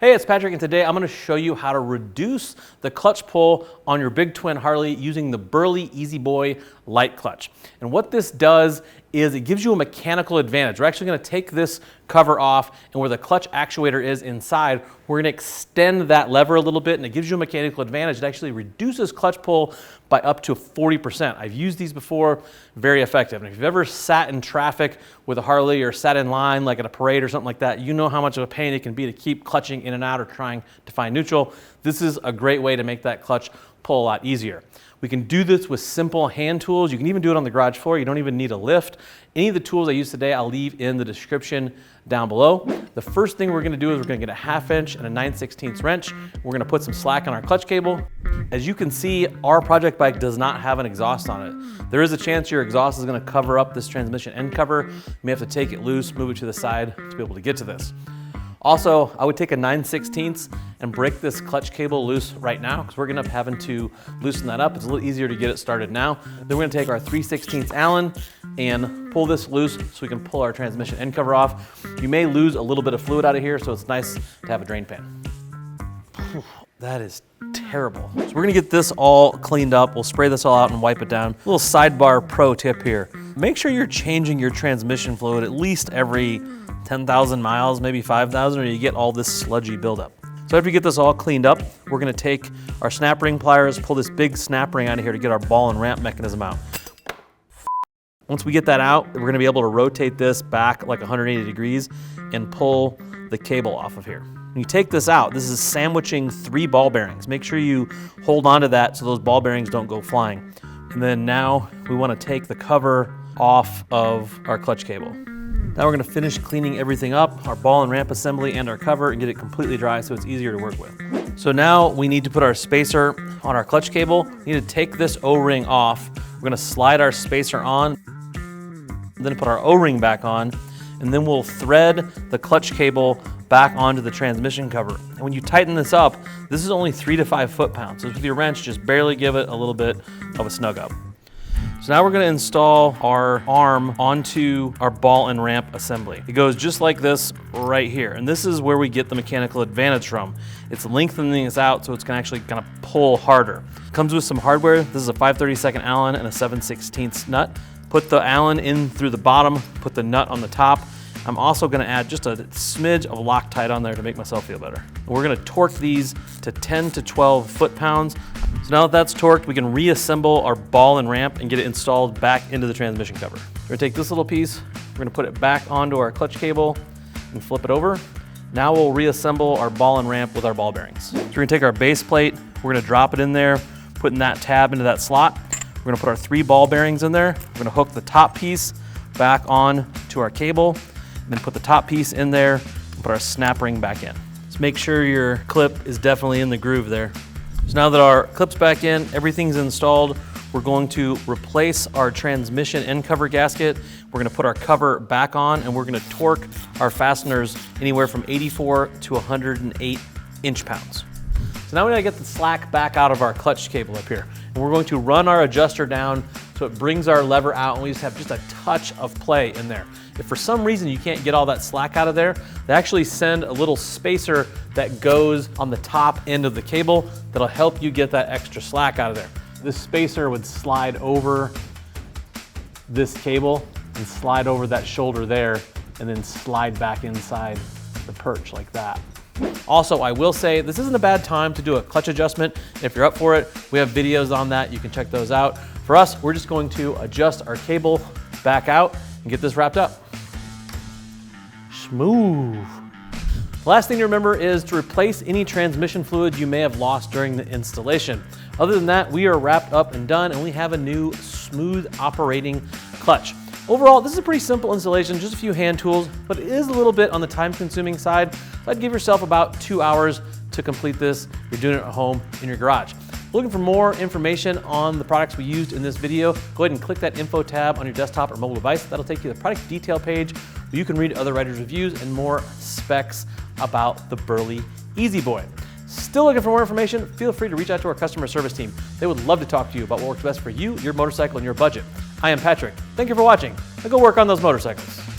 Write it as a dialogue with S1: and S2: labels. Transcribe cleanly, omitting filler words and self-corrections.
S1: Hey, it's Patrick, and today I'm going to show you how to reduce the clutch pull on your big twin Harley using the Burly Easyboy Lite Clutch. And what this does is it gives you a mechanical advantage. We're actually going to take this cover off, and where the clutch actuator is inside, we're going to extend that lever a little bit, and it gives you a mechanical advantage. It actually reduces clutch pull by up to 40%. I've used these before, very effective. And if you've ever sat in traffic with a Harley or sat in line like at a parade or something like that, you know how much of a pain it can be to keep clutching in and out or trying to find neutral. This is a great way to make that clutch pull a lot easier. We can do this with simple hand tools. You can even do it on the garage floor. You don't even need a lift. Any of the tools I use today, I'll leave in the description down below. The first thing we're gonna do is we're gonna get a 1/2 inch and a 9/16 wrench. We're gonna put some slack on our clutch cable. As you can see, our project bike does not have an exhaust on it. There is a chance your exhaust is gonna cover up this transmission end cover. You may have to take it loose, move it to the side to be able to get to this. Also, I would take a 9/16 and break this clutch cable loose right now, because we're gonna end up having to loosen that up. It's a little easier to get it started now. Then we're gonna take our 3/16 Allen and pull this loose so we can pull our transmission end cover off. You may lose a little bit of fluid out of here, so it's nice to have a drain pan. That is terrible. So we're gonna get this all cleaned up. We'll spray this all out and wipe it down. A little sidebar pro tip here. Make sure you're changing your transmission fluid at least every 10,000 miles, maybe 5,000, or you get all this sludgy buildup. So after we get this all cleaned up, we're gonna take our snap ring pliers, pull this big snap ring out of here to get our ball and ramp mechanism out. Once we get that out, we're gonna be able to rotate this back like 180 degrees and pull the cable off of here. When you take this out, this is sandwiching 3 ball bearings. Make sure you hold on to that so those ball bearings don't go flying. And then now we wanna take the cover off of our clutch cable. Now we're gonna finish cleaning everything up, our ball and ramp assembly and our cover, and get it completely dry so it's easier to work with. So now we need to put our spacer on our clutch cable. We need to take this O-ring off. We're gonna slide our spacer on, then put our O-ring back on, and then we'll thread the clutch cable back onto the transmission cover. And when you tighten this up, this is only 3 to 5 foot-pounds. So with your wrench, just barely give it a little bit of a snug up. So now we're gonna install our arm onto our ball and ramp assembly. It goes just like this right here. And this is where we get the mechanical advantage from. It's lengthening this out so it's gonna actually kind of pull harder. Comes with some hardware. This is a 5/32 Allen and a 7/16 nut. Put the Allen in through the bottom, put the nut on the top. I'm also gonna add just a smidge of Loctite on there to make myself feel better. And we're gonna torque these to 10 to 12 foot-pounds. So now that that's torqued, we can reassemble our ball and ramp and get it installed back into the transmission cover. We're gonna take this little piece, we're gonna put it back onto our clutch cable and flip it over. Now we'll reassemble our ball and ramp with our ball bearings. So we're gonna take our base plate, we're gonna drop it in there, putting that tab into that slot. We're gonna put our 3 ball bearings in there. We're gonna hook the top piece back on to our cable, and then put the top piece in there and put our snap ring back in. Just make sure your clip is definitely in the groove there. So now that our clip's back in, everything's installed, we're going to replace our transmission end cover gasket. We're gonna put our cover back on, and we're gonna torque our fasteners anywhere from 84 to 108 inch-pounds. So now we gotta get the slack back out of our clutch cable up here. And we're going to run our adjuster down so it brings our lever out, and we just have just a touch of play in there. If for some reason you can't get all that slack out of there, they actually send a little spacer that goes on the top end of the cable that'll help you get that extra slack out of there. This spacer would slide over this cable and slide over that shoulder there, and then slide back inside the perch like that. Also, I will say this isn't a bad time to do a clutch adjustment. If you're up for it, we have videos on that. You can check those out. For us, we're just going to adjust our cable back out and get this wrapped up. Smooth. The last thing to remember is to replace any transmission fluid you may have lost during the installation. Other than that, we are wrapped up and done, and we have a new smooth operating clutch. Overall, this is a pretty simple installation, just a few hand tools, but it is a little bit on the time-consuming side. So I'd give yourself about 2 hours to complete this. You're doing it at home in your garage. Looking for more information on the products we used in this video, go ahead and click that info tab on your desktop or mobile device. That'll take you to the product detail page where you can read other writers' reviews and more specs about the Burly Easyboy. Still looking for more information? Feel free to reach out to our customer service team. They would love to talk to you about what works best for you, your motorcycle, and your budget. I am Patrick. Thank you for watching. Now go work on those motorcycles.